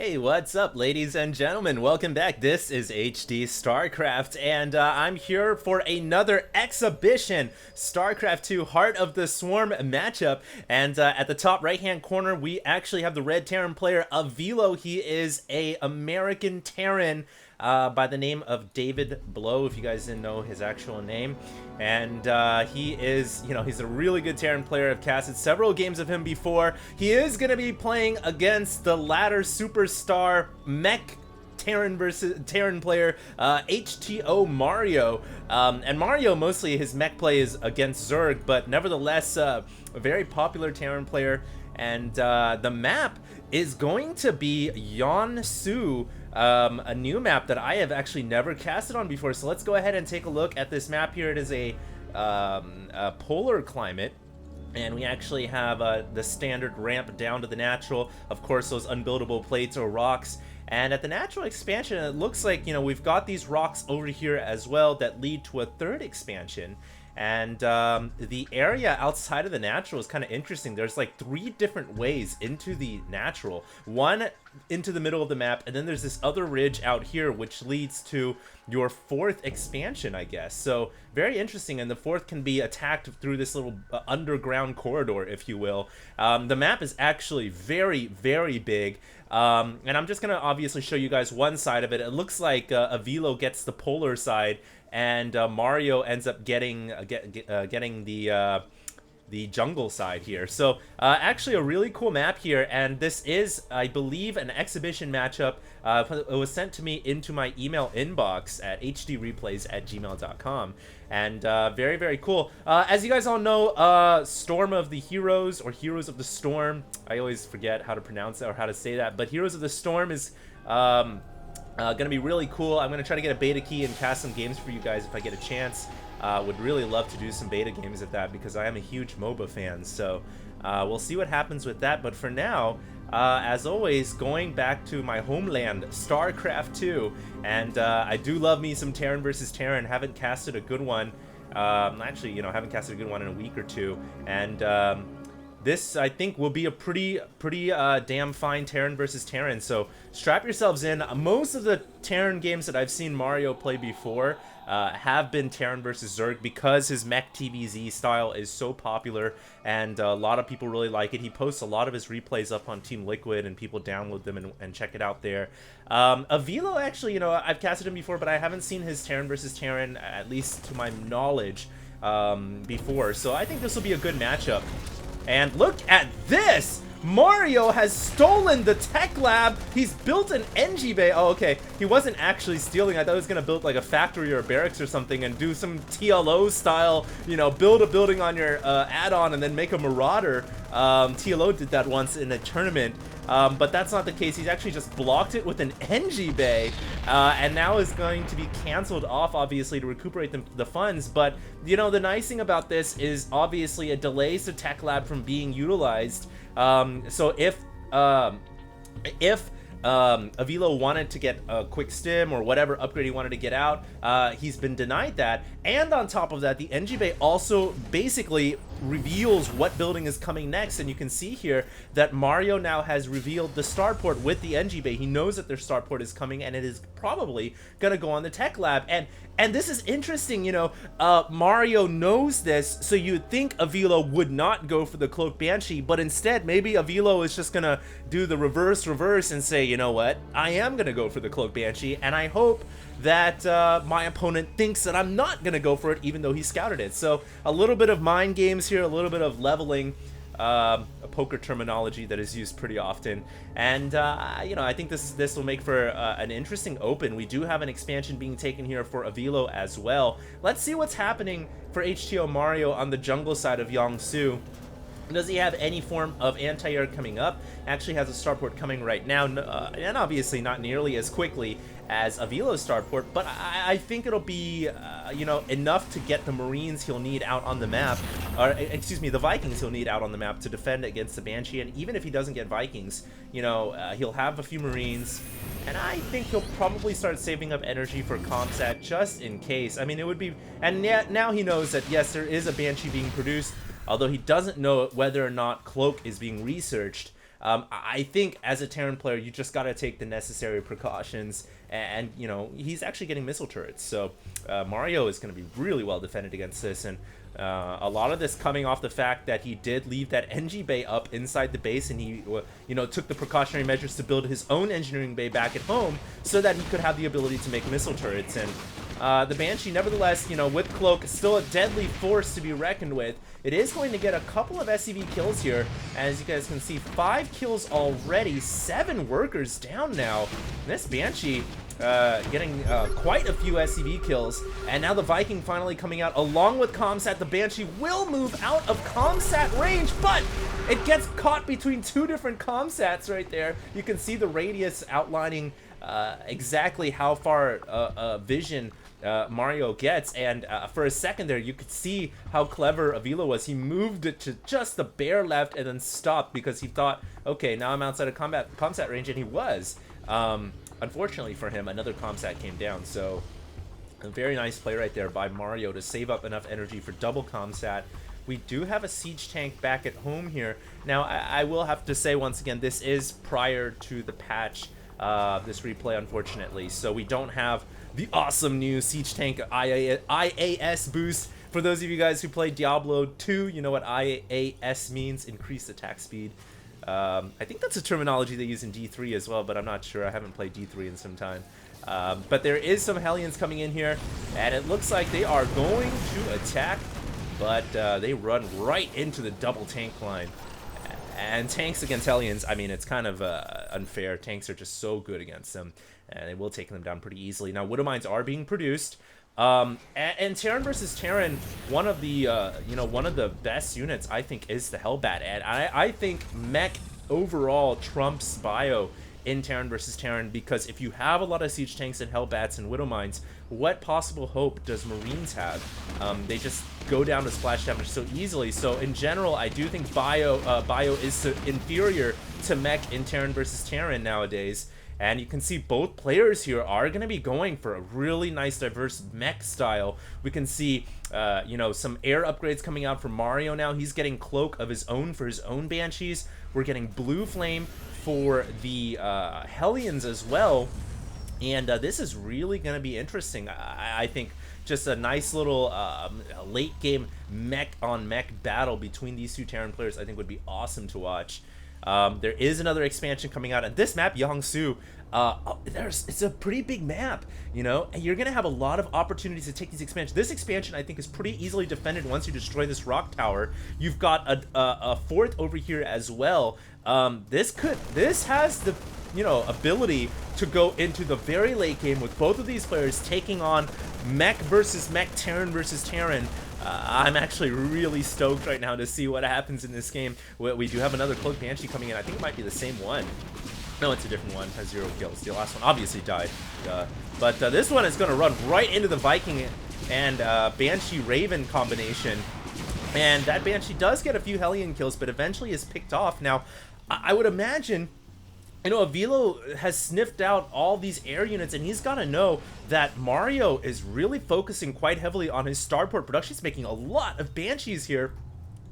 Hey, what's up, ladies and gentlemen? Welcome back. This is HD Starcraft, and I'm here for another exhibition, Starcraft 2 Heart of the Swarm matchup. And at the top right-hand corner, we actually have the red Terran player, Avilo. He is a American Terran by the name of David Blow, if you guys didn't know his actual name. And he is, he's a really good Terran player. I've casted several games of him before. He is going to be playing against the latter superstar mech Terran player, HTOMario. And Mario, mostly his mech play is against Zerg, but nevertheless, a very popular Terran player. And the map is going to be Yonsu, a new map that I have actually never casted on before. So let's go ahead and take a look at this map here. It is a polar climate, and we actually have the standard ramp down to the natural. Of course, those unbuildable plates or rocks. And at the natural expansion, it looks like, we've got these rocks over here as well that lead to a third expansion. And the area outside of the natural is kind of interesting. There's like 3 different ways into the natural. One into the middle of the map, and then there's this other ridge out here which leads to your 4th expansion, I guess. So very interesting, and the 4th can be attacked through this little underground corridor, if you will. The map is actually very, very big. And I'm just gonna obviously show you guys one side of it. It looks like Avilo gets the polar side, and Mario ends up getting the jungle side here. So actually a really cool map here, and this is, I believe, an exhibition matchup. It was sent to me into my email inbox at HDreplays@gmail.com, and very, very cool. As you guys all know, Storm of the Heroes, or Heroes of the Storm, I always forget how to pronounce that or how to say that, but Heroes of the Storm is gonna be really cool. I'm gonna try to get a beta key and cast some games for you guys if I get a chance. Would really love to do some beta games of that because I am a huge MOBA fan. So we'll see what happens with that. But for now, as always, going back to my homeland, Starcraft 2. And I do love me some Terran versus Terran. Haven't casted a good one. Actually, haven't casted a good one in a week or two. And this, I think, will be a pretty damn fine Terran versus Terran. So strap yourselves in. Most of the Terran games that I've seen Mario play before have been Terran versus Zerg because his mech TvZ style is so popular, and a lot of people really like it. He posts a lot of his replays up on Team Liquid, and people download them and check it out there. Avilo, actually, I've casted him before, but I haven't seen his Terran versus Terran, at least to my knowledge, before. So I think this will be a good matchup. And look at this! Mario has stolen the tech lab. He's built an NG bay. Oh, okay. He wasn't actually stealing. I thought he was going to build like a factory or a barracks or something and do some TLO style, build a building on your add-on and then make a marauder. TLO did that once in a tournament. But that's not the case. He's actually just blocked it with an NG bay, and now is going to be canceled off, obviously, to recuperate the funds. But, the nice thing about this is, obviously, it delays the tech lab from being utilized. So if Avilo wanted to get a quick stim or whatever upgrade he wanted to get out, he's been denied that. And on top of that, the NG Bay also basically reveals what building is coming next. And you can see here that Mario now has revealed the starport with the NG Bay. He knows that their starport is coming, and it is probably going to go on the tech lab. And this is interesting, Mario knows this, so you'd think Avilo would not go for the Cloak Banshee, but instead, maybe Avilo is just gonna do the reverse and say, you know what, I am gonna go for the Cloak Banshee, and I hope that my opponent thinks that I'm not gonna go for it, even though he scouted it. So a little bit of mind games here, a little bit of leveling, a poker terminology that is used pretty often, and I think this will make for an interesting open. We do have an expansion being taken here for Avilo as well. Let's see what's happening for HTOMario on the jungle side of Yongsu. Does he have any form of anti-air coming up? Actually has a starport coming right now, and obviously not nearly as quickly as Avilo's starport, but I think it'll be, enough to get the Marines he'll need out on the map, or excuse me, the Vikings he'll need out on the map to defend against the Banshee. And even if he doesn't get Vikings, he'll have a few Marines, and I think he'll probably start saving up energy for Comsat just in case. I mean, it would be, and now he knows that yes, there is a Banshee being produced, although he doesn't know whether or not Cloak is being researched. I think as a Terran player, you just got to take the necessary precautions, and you know, he's actually getting missile turrets, so Mario is going to be really well defended against this, and a lot of this coming off the fact that he did leave that NG bay up inside the base, and he, you know, took the precautionary measures to build his own engineering bay back at home so that he could have the ability to make missile turrets. And the Banshee, nevertheless, you know, with Cloak, still a deadly force to be reckoned with. It is going to get a couple of SCV kills here. As you guys can see, 5 kills already, 7 workers down now. And this Banshee getting quite a few SCV kills, and now the Viking finally coming out along with Comsat. The Banshee will move out of Comsat range, but it gets caught between 2 different Comsats right there. You can see the radius outlining exactly how far vision Mario gets, and for a second there you could see how clever Avilo was. He moved it to just the bare left and then stopped because he thought, okay, now I'm outside of Comsat range, and he was. Unfortunately for him, another Comsat came down, so a very nice play right there by Mario to save up enough energy for double Comsat. We do have a siege tank back at home here. Now, I will have to say once again, this is prior to the patch, this replay, unfortunately, so we don't have the awesome new siege tank IAS boost. For those of you guys who play Diablo 2, you know what IAS means, increased attack speed. I think that's a terminology they use in D3 as well, but I'm not sure. I haven't played D3 in some time. But there is some Hellions coming in here, and it looks like they are going to attack, but they run right into the double tank line. And tanks against Hellions, I mean, it's kind of unfair. Tanks are just so good against them, and they will take them down pretty easily. Now, Widow Mines are being produced. And Terran versus Terran, one of the one of the best units I think is the Hellbat, and I think mech overall trumps bio in Terran versus Terran, because if you have a lot of siege tanks and Hellbats and Widow Mines, what possible hope does Marines have? They just go down to splash damage so easily. So in general, I do think bio is inferior to mech in Terran versus Terran nowadays. And you can see both players here are going to be going for a really nice diverse mech style. We can see, some air upgrades coming out from Mario now. He's getting Cloak of his own for his own Banshees. We're getting Blue Flame for the Hellions as well. And this is really going to be interesting. I think just a nice little late game mech on mech battle between these two Terran players I think would be awesome to watch. There is another expansion coming out, and this map, Yangsu, it's a pretty big map, you know, and you're gonna have a lot of opportunities to take these expansions. This expansion, I think, is pretty easily defended once you destroy this rock tower. You've got a fourth over here as well. This has the ability to go into the very late game with both of these players taking on mech versus mech, Terran versus Terran. I'm actually really stoked right now to see what happens in this game. We do have another Cloak Banshee coming in. I think it might be the same one. No, it's a different one. Has 0 kills. The last one obviously died. But this one is going to run right into the Viking and Banshee Raven combination. And that Banshee does get a few Hellion kills, but eventually is picked off. Now, I would imagine, Avilo has sniffed out all these air units, and he's got to know that Mario is really focusing quite heavily on his starport production. He's making a lot of Banshees here.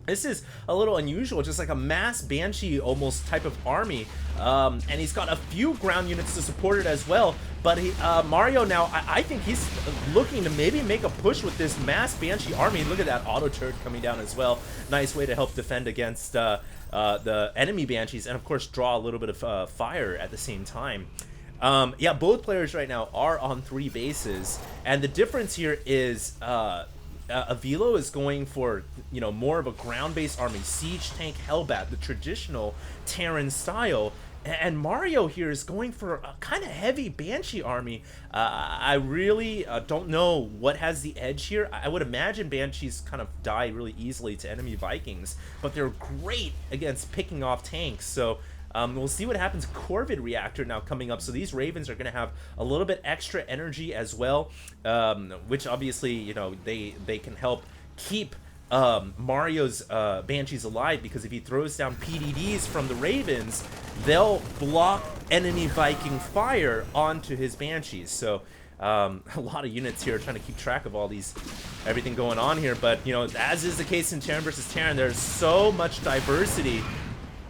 This is a little unusual, just like a mass Banshee almost type of army. And he's got a few ground units to support it as well. But Mario now, I think he's looking to maybe make a push with this mass Banshee army. Look at that auto turret coming down as well. Nice way to help defend against the enemy Banshees, and of course draw a little bit of fire at the same time. Yeah, both players right now are on 3 bases, and the difference here is Avilo is going for more of a ground-based army, siege tank, Hellbat, the traditional Terran style, and Mario here is going for a kind of heavy Banshee army. I really don't know what has the edge here. I would imagine Banshees kind of die really easily to enemy Vikings, but they're great against picking off tanks. So we'll see what happens. Corvid Reactor now coming up, so these Ravens are going to have a little bit extra energy as well, which obviously they can help keep Mario's Banshees alive, because if he throws down PDDs from the Ravens, they'll block enemy Viking fire onto his Banshees. So a lot of units here trying to keep track of everything going on here. But as is the case in Terran versus Terran, there's so much diversity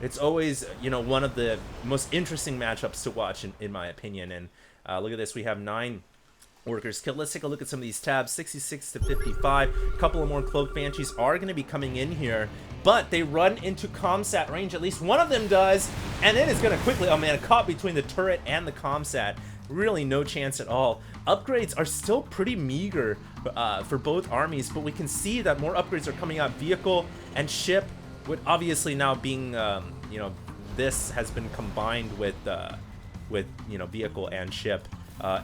It's always, you know, one of the most interesting matchups to watch, in my opinion. And look at this. We have 9 workers killed. Let's take a look at some of these tabs. 66 to 55. A couple of more Cloaked Banshees are going to be coming in here, but they run into comsat range. At least one of them does, and it is going to quickly, oh man, caught between the turret and the comsat. Really no chance at all. Upgrades are still pretty meager for both armies, but we can see that more upgrades are coming out. Vehicle and ship, with obviously now being, you know, this has been combined with you know, vehicle and ship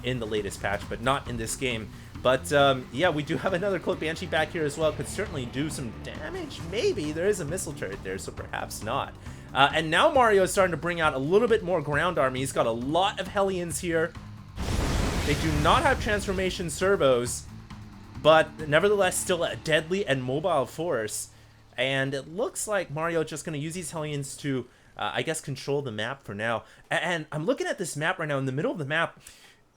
in the latest patch, but not in this game. But yeah, we do have another Cloaked Banshee back here as well. Could certainly do some damage. Maybe there is a missile turret there, so perhaps not. And now Mario is starting to bring out a little bit more ground army. He's got a lot of Hellions here. They do not have transformation servos, but nevertheless still a deadly and mobile force. And it looks like Mario just going to use these Hellions to, I guess, control the map for now. And I'm looking at this map right now. In the middle of the map,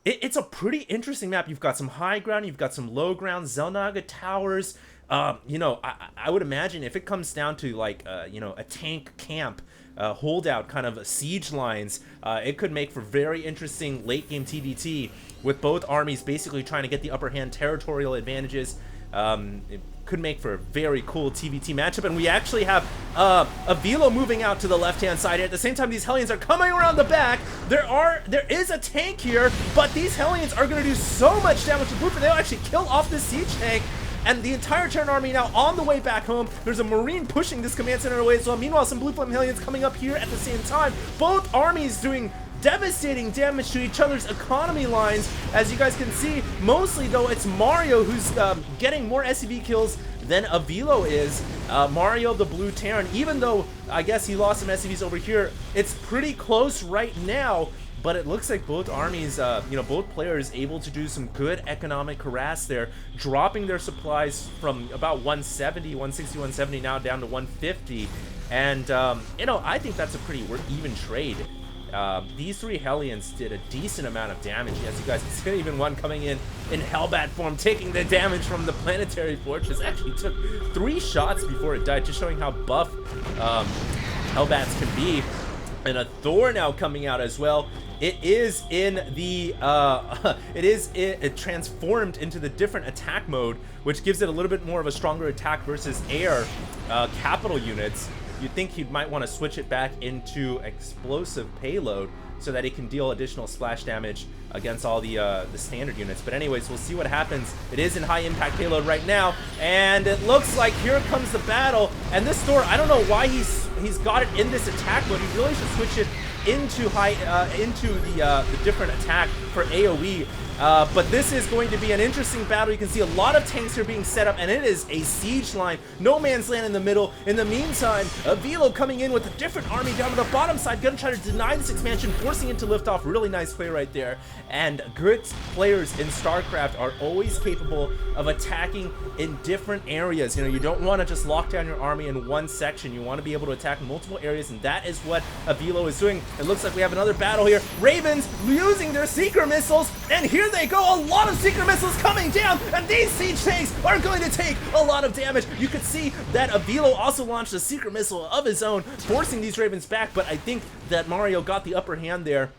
it's a pretty interesting map. You've got some high ground, you've got some low ground, Xel'Naga towers. You know, I would imagine if it comes down to, like, you know, a tank camp, holdout kind of siege lines, it could make for very interesting late game TvT, with both armies basically trying to get the upper hand, territorial advantages. It could make for a very cool TvT matchup, and we actually have Avilo moving out to the left-hand side here. At the same time, these Hellions are coming around the back. There is a tank here, but these Hellions are going to do so much damage to Blueprint. They'll actually kill off this siege tank, and the entire Terran army now on the way back home. There's a Marine pushing this command center away as well. Meanwhile, some Blue Flame Hellions coming up here at the same time. Both armies doing devastating damage to each other's economy lines, as you guys can see. Mostly, though, it's Mario who's getting more SCV kills than Avilo is. Mario, the blue Terran, even though I guess he lost some SCVs over here, it's pretty close right now. But it looks like both armies, you know, both players able to do some good economic harass there, dropping their supplies from about 170, 160, 170 now down to 150. And, you know, I think that's a pretty even trade. These 3 Hellions did a decent amount of damage, as you guys can see. Even one coming in Hellbat form, taking the damage from the Planetary Fortress. Actually took 3 shots before it died, just showing how buff Hellbats can be. And a Thor now coming out as well. It is in the, it transformed into the different attack mode, which gives it a little bit more of a stronger attack versus air capital units. You'd think he might want to switch it back into explosive payload so that it can deal additional splash damage against all the standard units. But anyways, we'll see what happens. It is in high impact payload right now, and it looks like here comes the battle. And this Thor, I don't know why he's got it in this attack mode. He really should switch it into the different attack for AoE. But this is going to be an interesting battle. You can see a lot of tanks are being set up, and it is a siege line. No man's land in the middle. In the meantime, Avilo coming in with a different army down to the bottom side, gonna try to deny this expansion, forcing it to lift off. Really nice play right there. And good players in Starcraft are always capable of attacking in different areas. You know, you don't want to just lock down your army in one section. You want to be able to attack multiple areas, and that is what Avilo is doing. It looks like we have another battle here. Ravens using their Seeker missiles, and here they go. A lot of Seeker missiles coming down, and these siege tanks are going to take a lot of damage. You could see that Avilo also launched a Seeker missile of his own, forcing these Ravens back, but I think that Mario got the upper hand there.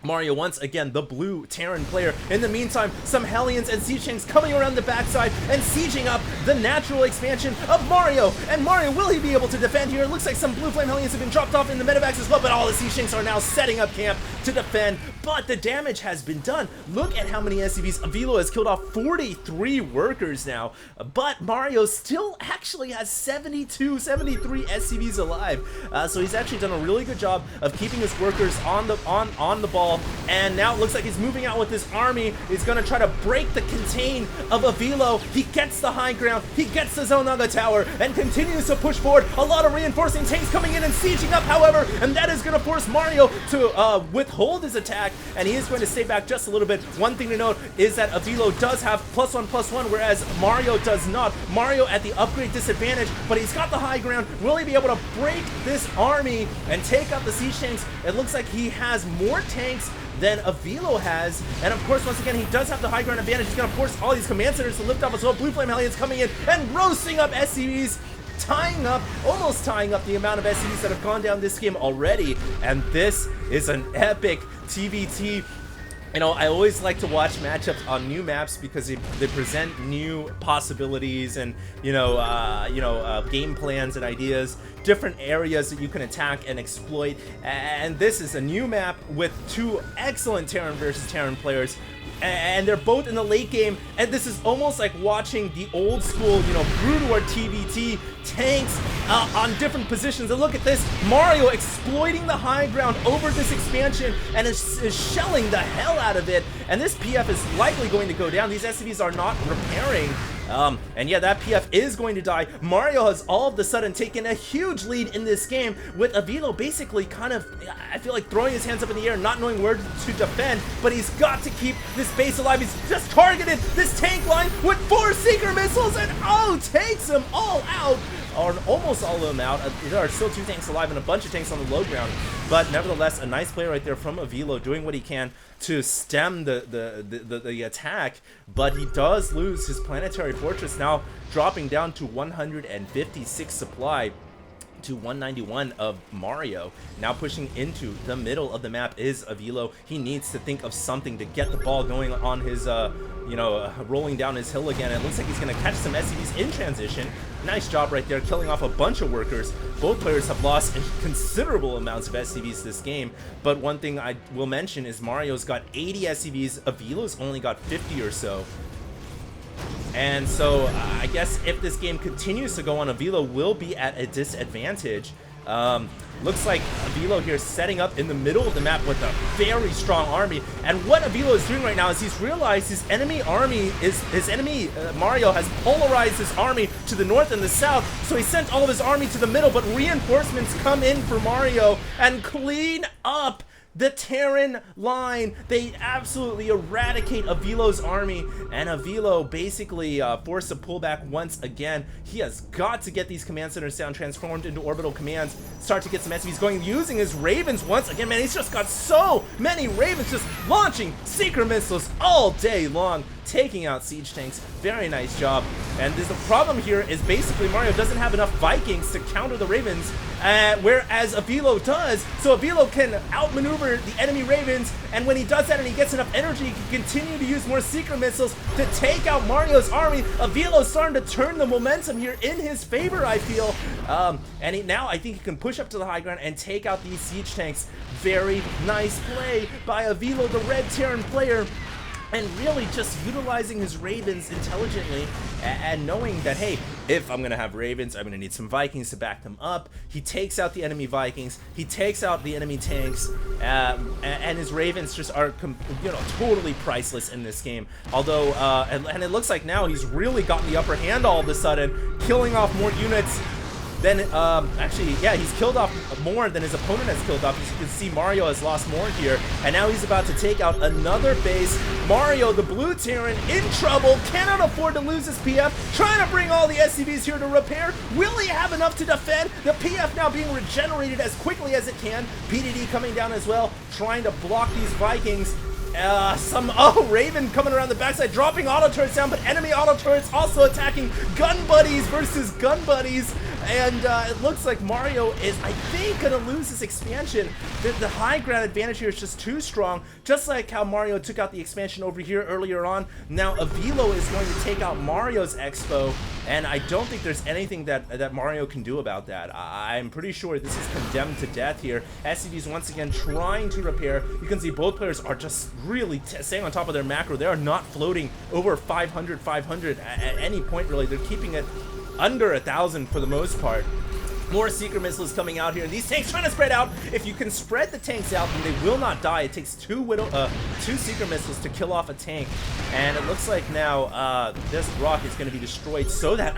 Mario, once again, the blue Terran player. In the meantime, some Hellions and siege tanks coming around the backside and sieging up the natural expansion of Mario. And Mario, will he be able to defend here? It looks like some blue flame Hellions have been dropped off in the medevacs as well, but all the siege tanks are now setting up camp to defend. But the damage has been done. Look at how many SCVs. Avilo has killed off 43 workers now, but Mario still actually has 72, 73 SCVs alive. So he's actually done a really good job of keeping his workers on the ball. And now it looks like he's moving out with his army. He's going to try to break the contain of Avilo. He gets the high ground. He gets the Xel'Naga tower and continues to push forward. A lot of reinforcing tanks coming in and sieging up, however, and that is going to force Mario to withhold his attack, and he is going to stay back just a little bit. One thing to note is that Avilo does have +1/+1, whereas Mario does not. Mario at the upgrade disadvantage, but he's got the high ground. Will he be able to break this army and take out the siege tanks? It looks like he has more tanks than Avilo has, and of course, once again, he does have the high ground advantage. He's going to force all these command centers to lift off as well. Blue Flame Hellions coming in and roasting up SCVs. almost tying up the amount of SCVs that have gone down this game already. And this is an epic TvT. You know, I always like to watch matchups on new maps because they present new possibilities and, game plans and ideas, different areas that you can attack and exploit. And this is a new map with two excellent Terran versus Terran players. And they're both in the late game, and this is almost like watching the old school, Brood War TvT tanks on different positions. And look at this, Mario exploiting the high ground over this expansion and is shelling the hell out of it. And this PF is likely going to go down. These SCVs are not repairing. And yeah, that PF is going to die. Mario has all of a sudden taken a huge lead in this game, with Avilo basically kind of, I feel like, throwing his hands up in the air, not knowing where to defend, but he's got to keep this base alive. He's just targeted this tank line with 4 Seeker missiles and takes them all out. Or almost all of them out. There are still 2 tanks alive and a bunch of tanks on the low ground. But nevertheless, a nice play right there from Avilo, doing what he can to stem the attack. But he does lose his planetary fortress, now dropping down to 156 supply to 191 of Mario. Now pushing into the middle of the map is Avilo. He needs to think of something to get the ball going on his, rolling down his hill again. It looks like he's going to catch some SCVs in transition. Nice job right there, killing off a bunch of workers. Both players have lost considerable amounts of SCVs this game, but one thing I will mention is Mario's got 80 SCVs, Avilo's only got 50 or so. And so I guess if this game continues to go on, Avilo will be at a disadvantage. Looks like Avilo here setting up in the middle of the map with a very strong army. And what Avilo is doing right now is he's realized his enemy army Mario has polarized his army to the north and the south. So he sent all of his army to the middle, but reinforcements come in for Mario and clean up the Terran line. They absolutely eradicate Avilo's army, and Avilo basically forced a pullback once again. He has got to get these command centers down, transformed into orbital commands, start to get some SCVs going, using his Ravens once again. Man, he's just got so many Ravens, just launching Seeker missiles all day long, taking out siege tanks. Very nice job. And the problem here is basically Mario doesn't have enough Vikings to counter the Ravens, whereas Avilo does. So Avilo can outmaneuver the enemy Ravens, and when he does that and he gets enough energy, he can continue to use more Seeker missiles to take out Mario's army. Avilo's starting to turn the momentum here in his favor, I feel. And now I think he can push up to the high ground and take out these siege tanks. Very nice play by Avilo, the red Terran player, and really just utilizing his Ravens intelligently and knowing that, hey, if I'm going to have Ravens, I'm going to need some Vikings to back them up. He takes out the enemy Vikings, he takes out the enemy tanks, and his Ravens just are, totally priceless in this game. Although, and it looks like now he's really gotten the upper hand all of a sudden, killing off more units. Then, actually, yeah, he's killed off more than his opponent has killed off. As you can see, Mario has lost more here, and now he's about to take out another base. Mario, the blue Terran, in trouble, cannot afford to lose his PF, trying to bring all the SCVs here to repair. Will he have enough to defend? The PF now being regenerated as quickly as it can. PDD coming down as well, trying to block these Vikings. Raven coming around the backside, dropping auto turrets down, but enemy auto turrets also attacking gun buddies versus gun buddies. And it looks like Mario is, I think, going to lose this expansion. The high ground advantage here is just too strong, just like how Mario took out the expansion over here earlier on. Now Avilo is going to take out Mario's Expo, and I don't think there's anything that Mario can do about that. I'm pretty sure this is condemned to death here. SCVs once again trying to repair. You can see both players are just really staying on top of their macro. They are not floating over 500 at any point, really. They're keeping it under 1,000 for the most part. More Seeker missiles coming out here, and these tanks trying to spread out. If you can spread the tanks out, then they will not die. It takes two Seeker missiles to kill off a tank, and it looks like now this rock is going to be destroyed so that,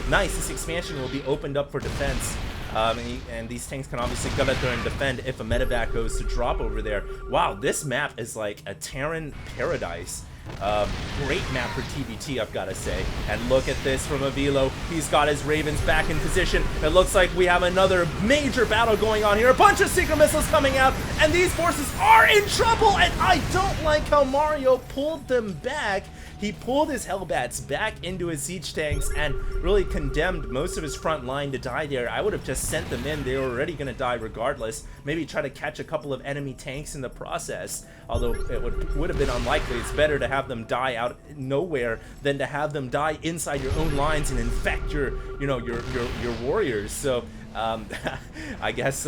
nice, this expansion will be opened up for defense. And these tanks can obviously go out there and defend if a medevac goes to drop over there. Wow, this map is like a Terran paradise. Great map for TvT, I've got to say. And look at this from Avilo. He's got his Ravens back in position. It looks like we have another major battle going on here. A bunch of Secret Missiles coming out, and these forces are in trouble, and I don't like how Mario pulled them back. He pulled his Hellbats back into his siege tanks and really condemned most of his front line to die there. I would have just sent them in. They were already going to die regardless. Maybe try to catch a couple of enemy tanks in the process, although it would have been unlikely. It's better to have them die out nowhere than to have them die inside your own lines and infect your warriors. So I guess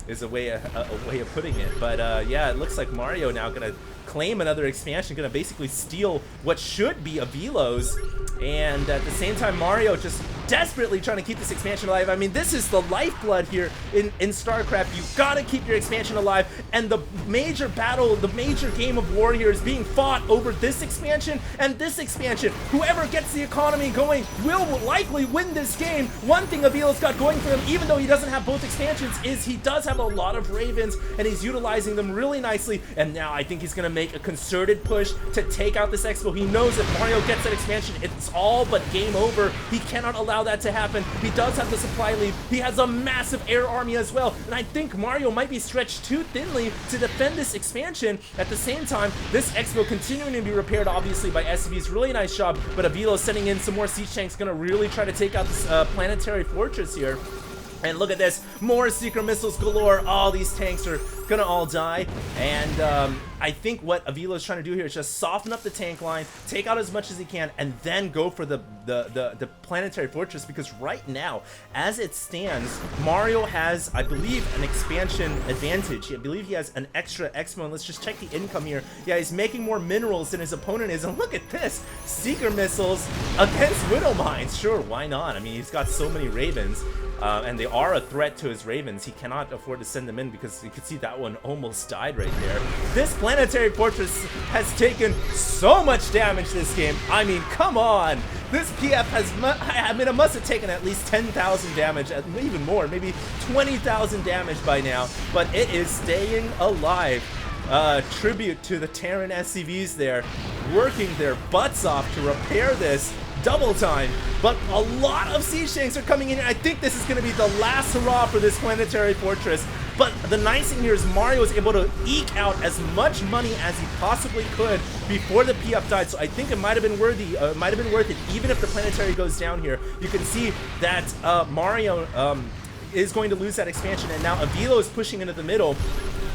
is a way of putting it. But yeah, it looks like Mario now gonna claim another expansion, gonna basically steal what should be Avilo's, and at the same time Mario just desperately trying to keep this expansion alive. I mean, this is the lifeblood here in Starcraft. You gotta keep your expansion alive, and the major battle, the major game of war here is being fought over this expansion and this expansion. Whoever gets the economy going will likely win this game. One thing Avilo's got going for him, even though he doesn't have both expansions, is he does have a lot of Ravens, and he's utilizing them really nicely, and now I think he's gonna make a concerted push to take out this expo. He knows if Mario gets that expansion, it's all but game over. He cannot allow that to happen. He does have the supply lead. He has a massive air army as well, and I think Mario might be stretched too thinly to defend this expansion. At the same time, this expo continuing to be repaired obviously by SCV's really nice job, but Avilo sending in some more siege tanks, gonna really try to take out this planetary fortress here. And look at this, more Secret Missiles galore. All these tanks are gonna all die, and I think what Avilo is trying to do here is just soften up the tank line, take out as much as he can, and then go for the planetary fortress, because right now, as it stands, Mario has, I believe, an expansion advantage. I believe he has an extra expo, and let's just check the income here. Yeah, he's making more minerals than his opponent is, and look at this, Secret Missiles against Widow Mines. Sure, why not? I mean, he's got so many Ravens. And they are a threat to his Ravens. He cannot afford to send them in, because you can see that one almost died right there. This planetary fortress has taken so much damage this game. I mean, come on. This PF has, I mean, it must have taken at least 10,000 damage, even more, maybe 20,000 damage by now, but it is staying alive. Tribute to the Terran SCVs there, working their butts off to repair this. Double time, but a lot of siege tanks are coming in. I think this is going to be the last hurrah for this planetary fortress. But the nice thing here is Mario was able to eke out as much money as he possibly could before the PF died. So I think it might have been worthy. Might have been worth it, even if the planetary goes down here. You can see that Mario is going to lose that expansion, and now Avilo is pushing into the middle.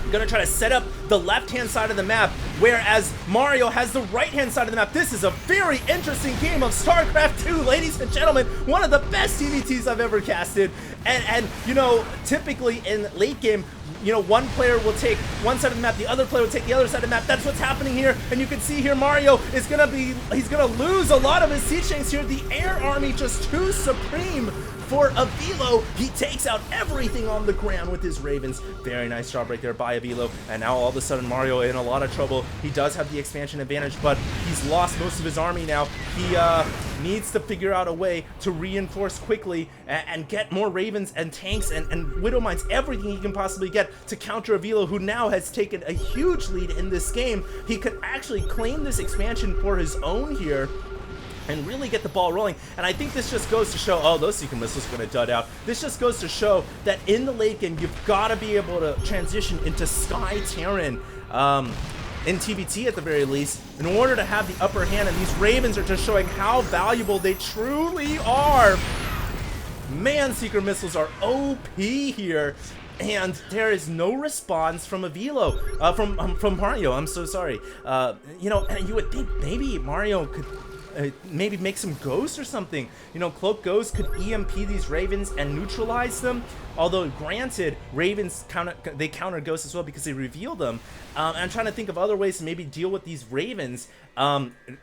Gonna try to set up the left-hand side of the map, whereas Mario has the right-hand side of the map. This is a very interesting game of StarCraft 2, ladies and gentlemen. One of the best TvTs I've ever casted. And you know, typically in late game, you know, one player will take one side of the map, the other player will take the other side of the map. That's what's happening here, and you can see here Mario is he's gonna lose a lot of his siege tanks here. The air army just too supreme for Avilo. He takes out everything on the ground with his Ravens. Very nice job right there by Avilo, and now all of a sudden Mario in a lot of trouble. He does have the expansion advantage, but he's lost most of his army now. He needs to figure out a way to reinforce quickly and get more Ravens and tanks and Widow Mines, everything he can possibly get to counter Avilo, who now has taken a huge lead in this game. He could actually claim this expansion for his own here and really get the ball rolling. And I think this just goes to show, oh, those Secret Missiles are going to dud out. This just goes to show that in the late game, you've got to be able to transition into Sky Terran, in TvT at the very least, in order to have the upper hand. And these Ravens are just showing how valuable they truly are. Man, Secret Missiles are OP here. And there is no response from Avilo, from Mario. I'm so sorry. You know, and you would think maybe Mario could maybe make some ghosts or something. You know, Cloak Ghost could EMP these Ravens and neutralize them. Although, granted, Ravens counter ghosts as well because they reveal them. I'm trying to think of other ways to maybe deal with these Ravens.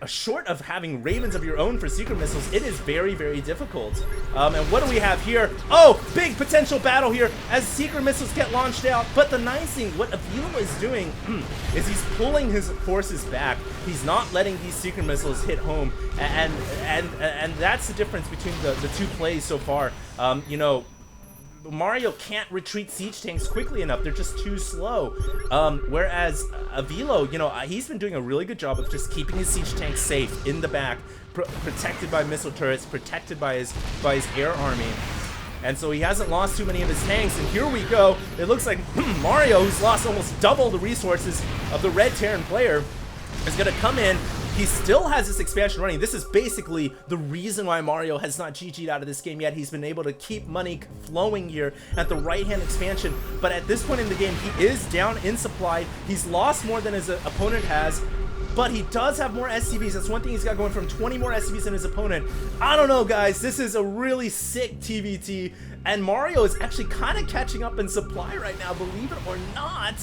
Short of having Ravens of your own for Secret Missiles, it is very, very difficult. And what do we have here? Oh, big potential battle here as Secret Missiles get launched out. But the nice thing, what Avilo is doing is he's pulling his forces back. He's not letting these Secret Missiles hit home. And that's the difference between the two plays so far. You know, Mario can't retreat siege tanks quickly enough. They're just too slow. Whereas Avilo, you know, he's been doing a really good job of just keeping his siege tanks safe in the back, protected by missile turrets, protected by his air army. And so he hasn't lost too many of his tanks, and here we go. It looks like Mario, who's lost almost double the resources of the red Terran player, is gonna come in. He still has this expansion running. This is basically the reason why Mario has not GG'd out of this game yet. He's been able to keep money flowing here at the right-hand expansion, but at this point in the game, he is down in supply. He's lost more than his opponent has, but he does have more SCVs. That's one thing he's got going from 20 more SCVs than his opponent. I don't know, guys. This is a really sick TvT, and Mario is actually kind of catching up in supply right now, believe it or not.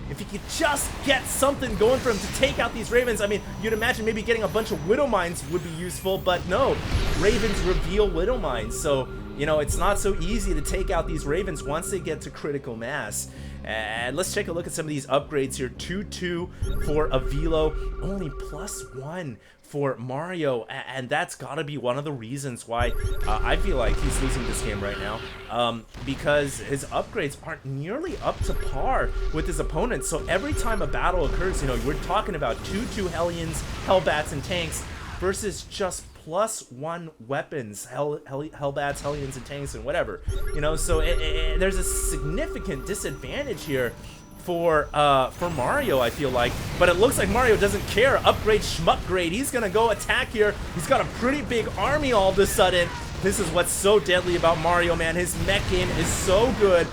If he could just get something going for him to take out these Ravens, I mean, you'd imagine maybe getting a bunch of Widow Mines would be useful, but no. Ravens reveal Widow Mines, so, you know, it's not so easy to take out these Ravens once they get to critical mass. And let's take a look at some of these upgrades here. 2-2 for Avilo, only +1 for Mario, and that's gotta be one of the reasons why I feel like he's losing this game right now, because his upgrades aren't nearly up to par with his opponents. So every time a battle occurs, you know, we're talking about 2-2 Hellions, Hellbats, and tanks versus just +1 weapons, Hellbats, Hellions, and tanks, and whatever, you know. So there's a significant disadvantage here for Mario, I feel like, but it looks like Mario doesn't care. Upgrade, schmuckgrade. He's gonna go attack here. He's got a pretty big army all of a sudden. This is what's so deadly about Mario, man. His mech game is so good.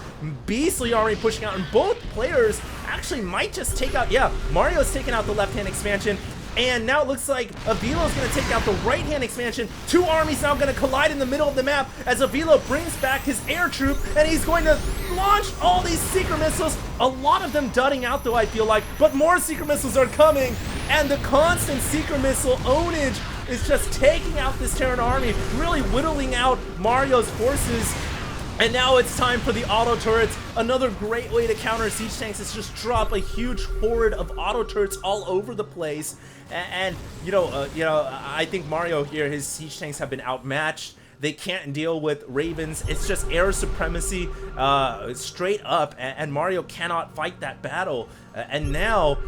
Beastly army pushing out, and both players actually might just take out, yeah, Mario's taking out the left-hand expansion, and now it looks like Avilo's going to take out the right-hand expansion. Two armies now going to collide in the middle of the map as Avilo brings back his air troop, and he's going to launch all these secret missiles. A lot of them dudding out, though, I feel like, but more secret missiles are coming, and the constant secret missile ownage is just taking out this Terran army, really whittling out Mario's forces. And now it's time for the auto turrets. Another great way to counter siege tanks is just drop a huge horde of auto turrets all over the place. And you know, I think Mario here, his siege tanks have been outmatched. They can't deal with Ravens. It's just air supremacy straight up, and Mario cannot fight that battle. And now,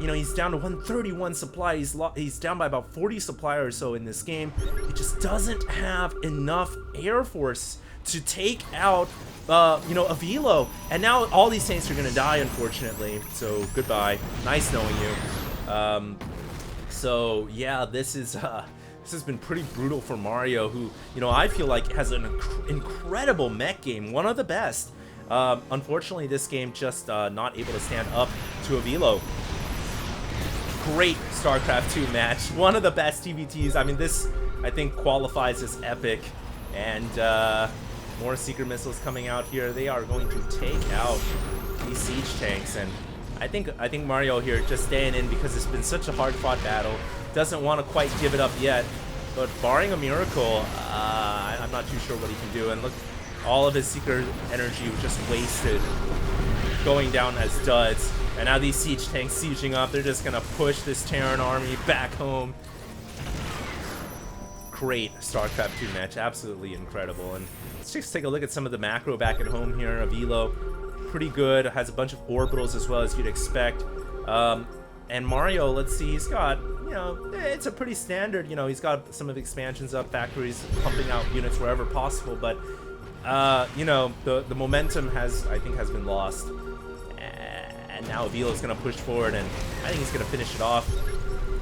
you know, he's down to 131 supply. He's down by about 40 supply or so in this game. He just doesn't have enough air force to take out, you know, Avilo. And now all these tanks are gonna die, unfortunately. So goodbye. Nice knowing you. So yeah, this has been pretty brutal for Mario, who, you know, I feel like has an incredible mech game, one of the best. Unfortunately, this game just not able to stand up to Avilo. Great StarCraft 2 match, one of the best TvTs. I mean, this I think qualifies as epic, and more secret missiles coming out here. They are going to take out these siege tanks, and I think Mario here just staying in because it's been such a hard-fought battle. Doesn't want to quite give it up yet, but barring a miracle, I'm not too sure what he can do. And look, all of his secret energy was just wasted, going down as duds. And now these siege tanks sieging up, they're just gonna push this Terran army back home. Great StarCraft 2 match, absolutely incredible. And let's just take a look at some of the macro back at home here. Avilo, pretty good, has a bunch of orbitals as well as you'd expect. And Mario, let's see, he's got, you know, it's a pretty standard, you know, he's got some of the expansions up, factories pumping out units wherever possible, but, you know, the momentum I think has been lost. And now Avilo's gonna push forward, and I think he's gonna finish it off.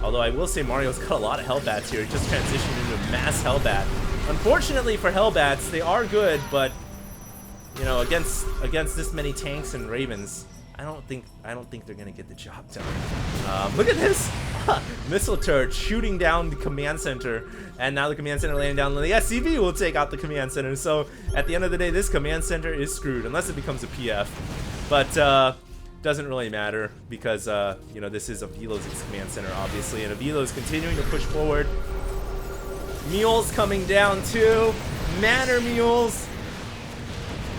Although I will say Mario's got a lot of Hellbats here. He just transitioned into a mass Hellbat. Unfortunately for Hellbats, they are good, but you know, against this many tanks and Ravens, I don't think they're gonna get the job done. Look at this missile turret shooting down the command center, and now the command center laying down. The SCV will take out the command center. So at the end of the day, this command center is screwed unless it becomes a PF. But doesn't really matter because you know, this is Avilo's command center, obviously, and Avilo's continuing to push forward. Mules coming down too. Manor mules,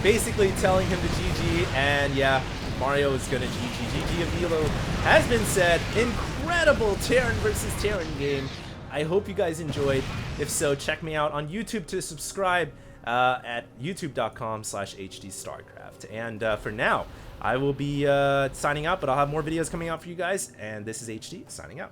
basically telling him to GG, and yeah, Mario is gonna GG. Avilo has been said. Incredible Terran versus Terran game. I hope you guys enjoyed. If so, check me out on YouTube to subscribe. at youtube.com/HDStarcraft. And for now, I will be signing out, but I'll have more videos coming out for you guys. And this is HD signing out.